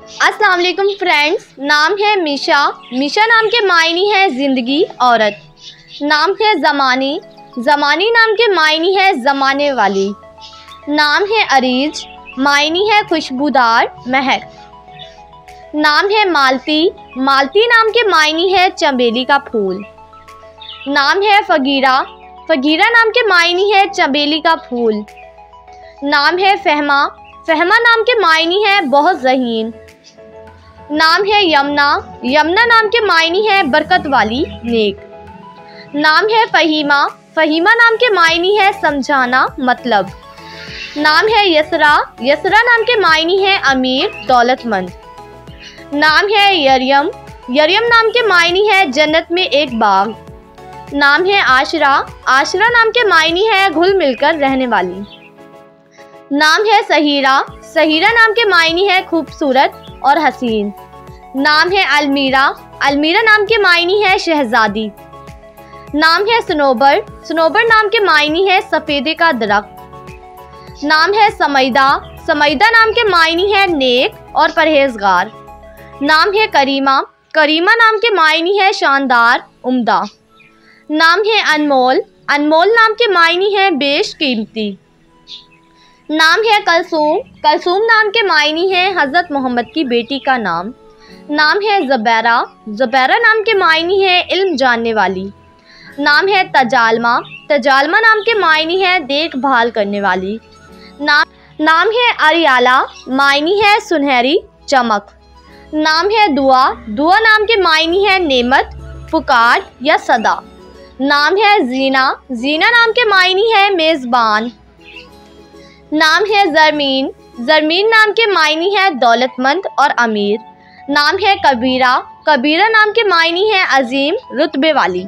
अस्सलाम वालेकुम फ्रेंड्स। नाम है मिशा। मिशा नाम के मायनी है ज़िंदगी, औरत। नाम है ज़मानी। ज़मानी नाम के मायनी है ज़माने वाली। नाम है अरीज। मायनी है खुशबूदार, महक। नाम है मालती। मालती नाम के मायनी है चमेली का फूल। नाम है फगीरा। फगीरा नाम के मायनी है चमेली का फूल। नाम है फहमा। फहमा नाम के मायनी है बहुत ज़हीन। नाम है यमुना। यमुना नाम के मायनी है बरकत वाली, नेक। नाम है फ़हीमा। फ़हीमा नाम के मायनी है समझाना, मतलब। नाम है यसरा। यसरा नाम के मायनी है अमीर, दौलतमंद। नाम है यरियम। यरियम नाम के मायनी है जन्नत में एक बाग। नाम है आशरा। आशरा नाम के मायनी है घुल मिलकर रहने वाली। नाम है सहीरा। सहीरा नाम के मायनी है खूबसूरत और हसीन। नाम है अलमीरा। अलमीरा नाम के मायनी है शहजादी। नाम है सनोबर। सनोबर नाम के मायनी है सफ़ेदे का दरख्त। नाम है समैदा। समैदा नाम के मायनी है नेक और परहेजगार। नाम है करीमा। करीमा नाम के मायनी है शानदार, उम्दा। नाम है अनमोल। अनमोल नाम के मायनी है बेशकीमती। नाम है कलसूम। कलसूम नाम के मायनी है हज़रत मोहम्मद की बेटी का नाम। नाम है ज़बैरा। ज़बैरा नाम के मायनी है इल्म जानने वाली। नाम है तजालमा। तजालमा नाम के मायनी है देखभाल करने वाली। नाम है अरियाला। मायनी है सुनहरी, चमक। नाम है दुआ। दुआ नाम के मायनी है नेमत, पुकार या सदा। नाम है जीना। जीना नाम के मायनी है मेज़बान। नाम है ज़रमीन। ज़रमीन नाम के मायनी है दौलतमंद और अमीर। नाम है कबीरा। कबीरा नाम के मायनी है अजीम, रुतबे वाली।